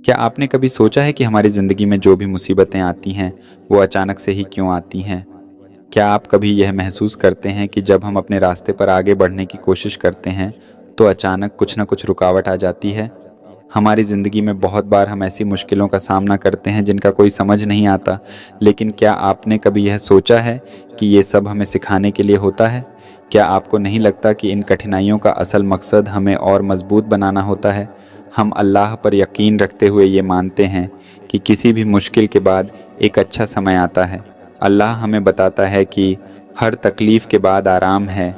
क्या आपने कभी सोचा है कि हमारी ज़िंदगी में जो भी मुसीबतें आती हैं वो अचानक से ही क्यों आती हैं? क्या आप कभी यह महसूस करते हैं कि जब हम अपने रास्ते पर आगे बढ़ने की कोशिश करते हैं तो अचानक कुछ न कुछ रुकावट आ जाती है? हमारी ज़िंदगी में बहुत बार हम ऐसी मुश्किलों का सामना करते हैं जिनका कोई समझ नहीं आता, लेकिन क्या आपने कभी यह सोचा है कि ये सब हमें सिखाने के लिए होता है? क्या आपको नहीं लगता कि इन कठिनाइयों का असल मकसद हमें और मजबूत बनाना होता है? हम अल्लाह पर यकीन रखते हुए ये मानते हैं कि किसी भी मुश्किल के बाद एक अच्छा समय आता है। अल्लाह हमें बताता है कि हर तकलीफ़ के बाद आराम है,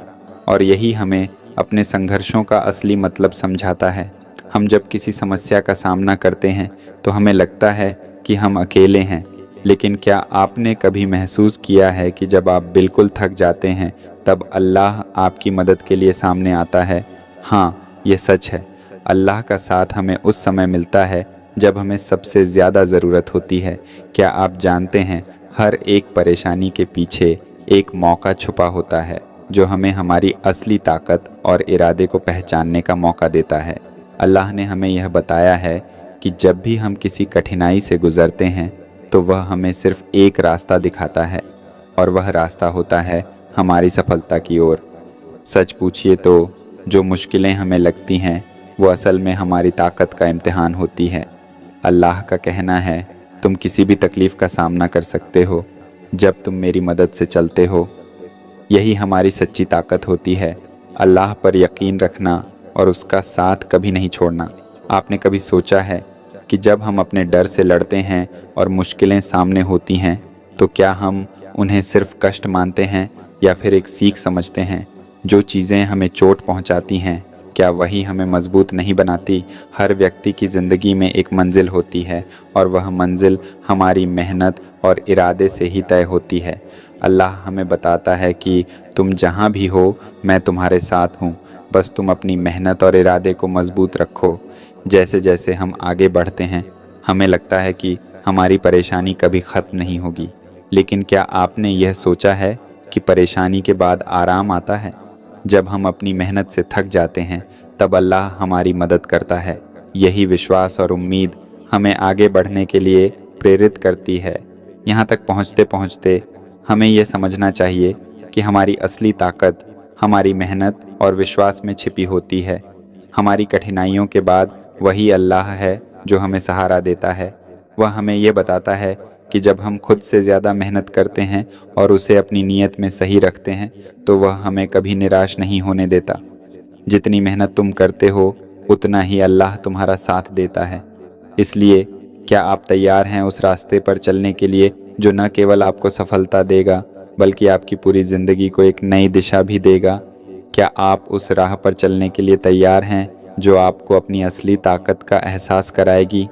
और यही हमें अपने संघर्षों का असली मतलब समझाता है। हम जब किसी समस्या का सामना करते हैं तो हमें लगता है कि हम अकेले हैं, लेकिन क्या आपने कभी महसूस किया है कि जब आप बिल्कुल थक जाते हैं तब अल्लाह आपकी मदद के लिए सामने आता है? हाँ, ये सच है। अल्लाह का साथ हमें उस समय मिलता है जब हमें सबसे ज़्यादा ज़रूरत होती है। क्या आप जानते हैं, हर एक परेशानी के पीछे एक मौका छुपा होता है जो हमें हमारी असली ताकत और इरादे को पहचानने का मौका देता है। अल्लाह ने हमें यह बताया है कि जब भी हम किसी कठिनाई से गुज़रते हैं तो वह हमें सिर्फ़ एक रास्ता दिखाता है, और वह रास्ता होता है हमारी सफलता की ओर। सच पूछिए तो जो मुश्किलें हमें लगती हैं वो असल में हमारी ताकत का इम्तिहान होती है। अल्लाह का कहना है, तुम किसी भी तकलीफ़ का सामना कर सकते हो जब तुम मेरी मदद से चलते हो। यही हमारी सच्ची ताकत होती है, अल्लाह पर यकीन रखना और उसका साथ कभी नहीं छोड़ना। आपने कभी सोचा है कि जब हम अपने डर से लड़ते हैं और मुश्किलें सामने होती हैं तो क्या हम उन्हें सिर्फ कष्ट मानते हैं या फिर एक सीख समझते हैं? जो चीज़ें हमें चोट पहुंचाती हैं, क्या वही हमें मजबूत नहीं बनाती? हर व्यक्ति की ज़िंदगी में एक मंजिल होती है, और वह मंजिल हमारी मेहनत और इरादे से ही तय होती है। अल्लाह हमें बताता है कि तुम जहाँ भी हो मैं तुम्हारे साथ हूँ, बस तुम अपनी मेहनत और इरादे को मजबूत रखो। जैसे जैसे हम आगे बढ़ते हैं हमें लगता है कि हमारी परेशानी कभी ख़त्म नहीं होगी, लेकिन क्या आपने यह सोचा है कि परेशानी के बाद आराम आता है? जब हम अपनी मेहनत से थक जाते हैं तब अल्लाह हमारी मदद करता है। यही विश्वास और उम्मीद हमें आगे बढ़ने के लिए प्रेरित करती है। यहाँ तक पहुँचते पहुँचते हमें यह समझना चाहिए कि हमारी असली ताकत हमारी मेहनत और विश्वास में छिपी होती है। हमारी कठिनाइयों के बाद वही अल्लाह है जो हमें सहारा देता है। वह हमें ये बताता है कि जब हम खुद से ज़्यादा मेहनत करते हैं और उसे अपनी नीयत में सही रखते हैं तो वह हमें कभी निराश नहीं होने देता। जितनी मेहनत तुम करते हो उतना ही अल्लाह तुम्हारा साथ देता है। इसलिए क्या आप तैयार हैं उस रास्ते पर चलने के लिए जो न केवल आपको सफलता देगा बल्कि आपकी पूरी ज़िंदगी को एक नई दिशा भी देगा? क्या आप उस राह पर चलने के लिए तैयार हैं जो आपको अपनी असली ताकत का एहसास कराएगी?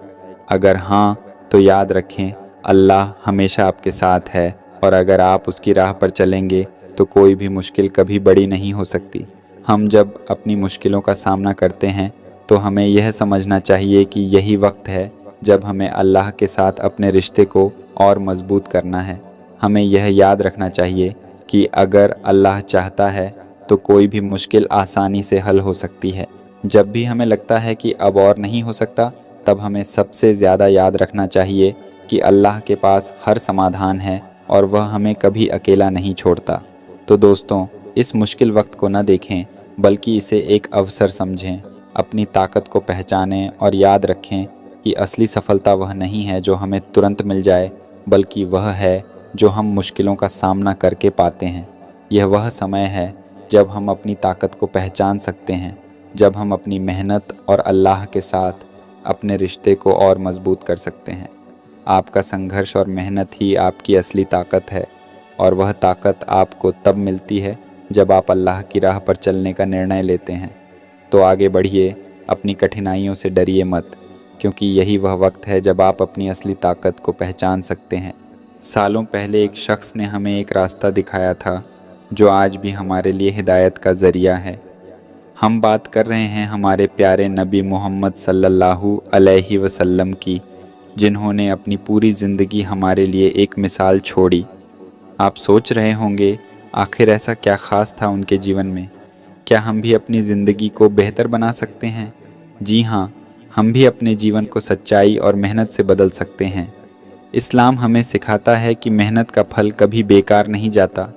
अगर हाँ, तो याद रखें, अल्लाह हमेशा आपके साथ है, और अगर आप उसकी राह पर चलेंगे तो कोई भी मुश्किल कभी बड़ी नहीं हो सकती। हम जब अपनी मुश्किलों का सामना करते हैं तो हमें यह समझना चाहिए कि यही वक्त है जब हमें अल्लाह के साथ अपने रिश्ते को और मजबूत करना है। हमें यह याद रखना चाहिए कि अगर अल्लाह चाहता है तो कोई भी मुश्किल आसानी से हल हो सकती है। जब भी हमें लगता है कि अब और नहीं हो सकता, तब हमें सबसे ज़्यादा याद रखना चाहिए कि अल्लाह के पास हर समाधान है और वह हमें कभी अकेला नहीं छोड़ता। तो दोस्तों, इस मुश्किल वक्त को न देखें बल्कि इसे एक अवसर समझें। अपनी ताकत को पहचानें और याद रखें कि असली सफलता वह नहीं है जो हमें तुरंत मिल जाए, बल्कि वह है जो हम मुश्किलों का सामना करके पाते हैं। यह वह समय है जब हम अपनी ताकत को पहचान सकते हैं, जब हम अपनी मेहनत और अल्लाह के साथ अपने रिश्ते को और मजबूत कर सकते हैं। आपका संघर्ष और मेहनत ही आपकी असली ताकत है, और वह ताकत आपको तब मिलती है जब आप अल्लाह की राह पर चलने का निर्णय लेते हैं। तो आगे बढ़िए, अपनी कठिनाइयों से डरिए मत, क्योंकि यही वह वक्त है जब आप अपनी असली ताकत को पहचान सकते हैं। सालों पहले एक शख्स ने हमें एक रास्ता दिखाया था जो आज भी हमारे लिए हिदायत का ज़रिया है। हम बात कर रहे हैं हमारे प्यारे नबी मोहम्मद सल्लल्लाहु अलैहि वसल्लम की, जिन्होंने अपनी पूरी ज़िंदगी हमारे लिए एक मिसाल छोड़ी। आप सोच रहे होंगे, आखिर ऐसा क्या ख़ास था उनके जीवन में? क्या हम भी अपनी ज़िंदगी को बेहतर बना सकते हैं? जी हाँ, हम भी अपने जीवन को सच्चाई और मेहनत से बदल सकते हैं। इस्लाम हमें सिखाता है कि मेहनत का फल कभी बेकार नहीं जाता।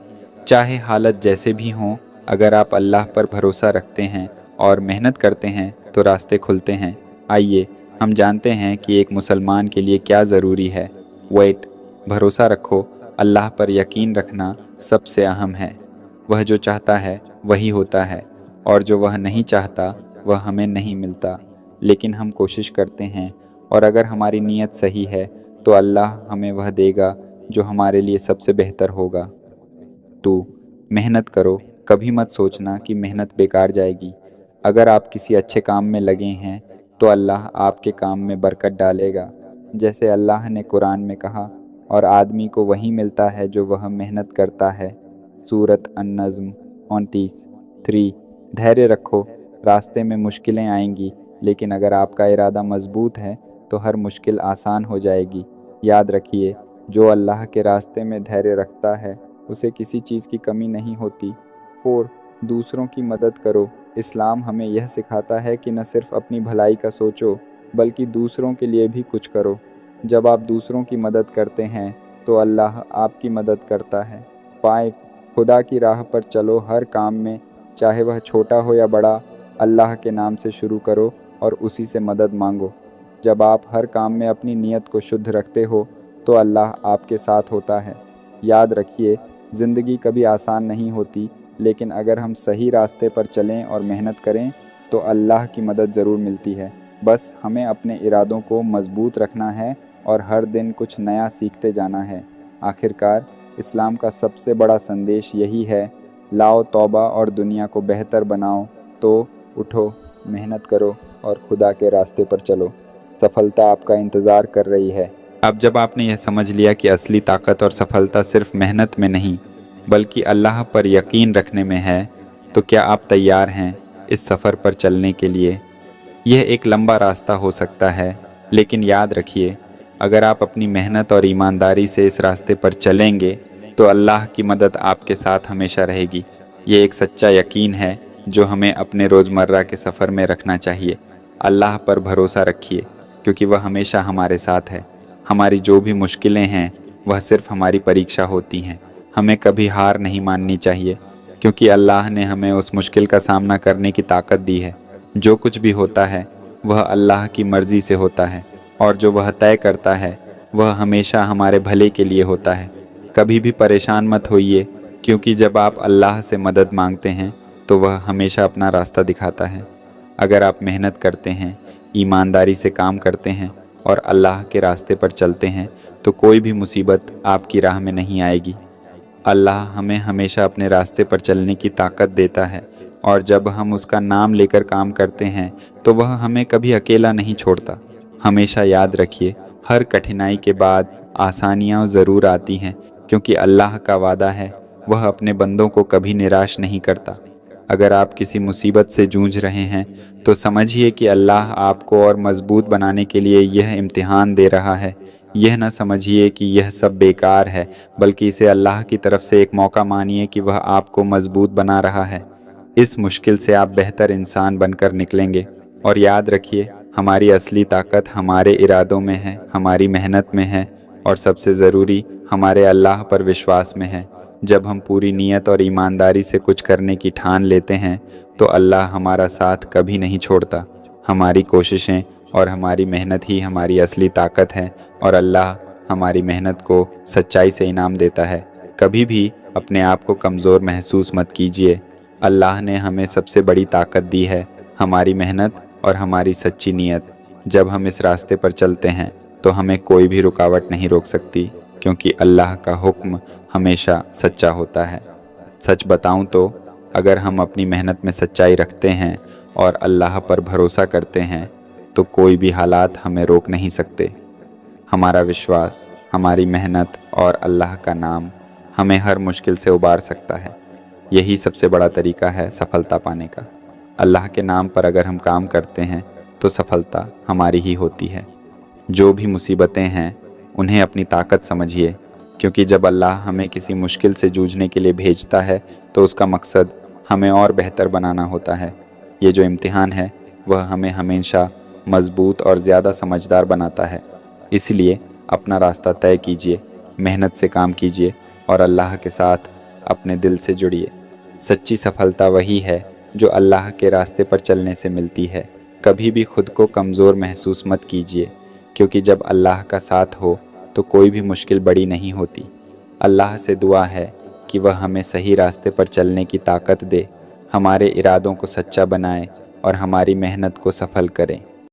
चाहे हालत जैसे भी हों, अगर आप अल्लाह पर भरोसा रखते हैं और मेहनत करते हैं तो रास्ते खुलते हैं। आइए हम जानते हैं कि एक मुसलमान के लिए क्या ज़रूरी है। वेट, भरोसा रखो, अल्लाह पर यकीन रखना सबसे अहम है। वह जो चाहता है वही होता है, और जो वह नहीं चाहता वह हमें नहीं मिलता। लेकिन हम कोशिश करते हैं, और अगर हमारी नीयत सही है तो अल्लाह हमें वह देगा जो हमारे लिए सबसे बेहतर होगा। 2. मेहनत करो। कभी मत सोचना कि मेहनत बेकार जाएगी। अगर आप किसी अच्छे काम में लगे हैं तो अल्लाह आपके काम में बरकत डालेगा। जैसे अल्लाह ने कुरान में कहा, और आदमी को वही मिलता है जो वह मेहनत करता है। सूरत अन-नज़्म 29। 3. धैर्य रखो। रास्ते में मुश्किलें आएंगी, लेकिन अगर आपका इरादा मजबूत है तो हर मुश्किल आसान हो जाएगी। याद रखिए, जो अल्लाह के रास्ते में धैर्य रखता है उसे किसी चीज़ की कमी नहीं होती। 4. दूसरों की मदद करो। इस्लाम हमें यह सिखाता है कि न सिर्फ अपनी भलाई का सोचो, बल्कि दूसरों के लिए भी कुछ करो। जब आप दूसरों की मदद करते हैं तो अल्लाह आपकी मदद करता है। 5. खुदा की राह पर चलो। हर काम में, चाहे वह छोटा हो या बड़ा, अल्लाह के नाम से शुरू करो और उसी से मदद मांगो। जब आप हर काम में अपनी नीयत को शुद्ध रखते हो तो अल्लाह आपके साथ होता है। याद रखिए, ज़िंदगी कभी आसान नहीं होती, लेकिन अगर हम सही रास्ते पर चलें और मेहनत करें तो अल्लाह की मदद ज़रूर मिलती है। बस हमें अपने इरादों को मजबूत रखना है और हर दिन कुछ नया सीखते जाना है। आखिरकार, इस्लाम का सबसे बड़ा संदेश यही है, लाओ तौबा और दुनिया को बेहतर बनाओ। तो उठो, मेहनत करो और खुदा के रास्ते पर चलो। सफलता आपका इंतज़ार कर रही है। अब जब आपने यह समझ लिया कि असली ताकत और सफलता सिर्फ मेहनत में नहीं, बल्कि अल्लाह पर यकीन रखने में है, तो क्या आप तैयार हैं इस सफ़र पर चलने के लिए? यह एक लंबा रास्ता हो सकता है, लेकिन याद रखिए, अगर आप अपनी मेहनत और ईमानदारी से इस रास्ते पर चलेंगे तो अल्लाह की मदद आपके साथ हमेशा रहेगी। ये एक सच्चा यकीन है जो हमें अपने रोज़मर्रा के सफ़र में रखना चाहिए। अल्लाह पर भरोसा रखिए, क्योंकि वह हमेशा हमारे साथ है। हमारी जो भी मुश्किलें हैं वह सिर्फ हमारी परीक्षा होती हैं। हमें कभी हार नहीं माननी चाहिए, क्योंकि अल्लाह ने हमें उस मुश्किल का सामना करने की ताकत दी है। जो कुछ भी होता है वह अल्लाह की मर्ज़ी से होता है, और जो वह तय करता है वह हमेशा हमारे भले के लिए होता है। कभी भी परेशान मत होइए, क्योंकि जब आप अल्लाह से मदद मांगते हैं तो वह हमेशा अपना रास्ता दिखाता है। अगर आप मेहनत करते हैं, ईमानदारी से काम करते हैं और अल्लाह के रास्ते पर चलते हैं तो कोई भी मुसीबत आपकी राह में नहीं आएगी। अल्लाह हमें हमेशा अपने रास्ते पर चलने की ताकत देता है, और जब हम उसका नाम लेकर काम करते हैं तो वह हमें कभी अकेला नहीं छोड़ता। हमेशा याद रखिए, हर कठिनाई के बाद आसानियाँ ज़रूर आती हैं, क्योंकि अल्लाह का वादा है, वह अपने बंदों को कभी निराश नहीं करता। अगर आप किसी मुसीबत से जूझ रहे हैं तो समझिए कि अल्लाह आपको और मजबूत बनाने के लिए यह इम्तिहान दे रहा है। यह न समझिए कि यह सब बेकार है, बल्कि इसे अल्लाह की तरफ से एक मौका मानिए कि वह आपको मजबूत बना रहा है। इस मुश्किल से आप बेहतर इंसान बनकर निकलेंगे। और याद रखिए, हमारी असली ताकत हमारे इरादों में है, हमारी मेहनत में है, और सबसे ज़रूरी हमारे अल्लाह पर विश्वास में है। जब हम पूरी नीयत और ईमानदारी से कुछ करने की ठान लेते हैं तो अल्लाह हमारा साथ कभी नहीं छोड़ता। हमारी कोशिशें और हमारी मेहनत ही हमारी असली ताकत है, और अल्लाह हमारी मेहनत को सच्चाई से इनाम देता है। कभी भी अपने आप को कमज़ोर महसूस मत कीजिए। अल्लाह ने हमें सबसे बड़ी ताकत दी है, हमारी मेहनत और हमारी सच्ची नीयत। जब हम इस रास्ते पर चलते हैं तो हमें कोई भी रुकावट नहीं रोक सकती, क्योंकि अल्लाह का हुक्म हमेशा सच्चा होता है। सच बताऊं तो अगर हम अपनी मेहनत में सच्चाई रखते हैं और अल्लाह पर भरोसा करते हैं तो कोई भी हालात हमें रोक नहीं सकते। हमारा विश्वास, हमारी मेहनत और अल्लाह का नाम हमें हर मुश्किल से उबार सकता है। यही सबसे बड़ा तरीका है सफलता पाने का। अल्लाह के नाम पर अगर हम काम करते हैं तो सफलता हमारी ही होती है। जो भी मुसीबतें हैं उन्हें अपनी ताकत समझिए, क्योंकि जब अल्लाह हमें किसी मुश्किल से जूझने के लिए भेजता है तो उसका मकसद हमें और बेहतर बनाना होता है। ये जो इम्तिहान है वह हमें हमेशा मजबूत और ज़्यादा समझदार बनाता है। इसलिए अपना रास्ता तय कीजिए, मेहनत से काम कीजिए और अल्लाह के साथ अपने दिल से जुड़िए। सच्ची सफलता वही है जो अल्लाह के रास्ते पर चलने से मिलती है। कभी भी खुद को कमज़ोर महसूस मत कीजिए, क्योंकि जब अल्लाह का साथ हो तो कोई भी मुश्किल बड़ी नहीं होती। अल्लाह से दुआ है कि वह हमें सही रास्ते पर चलने की ताकत दे, हमारे इरादों को सच्चा बनाए और हमारी मेहनत को सफल करें।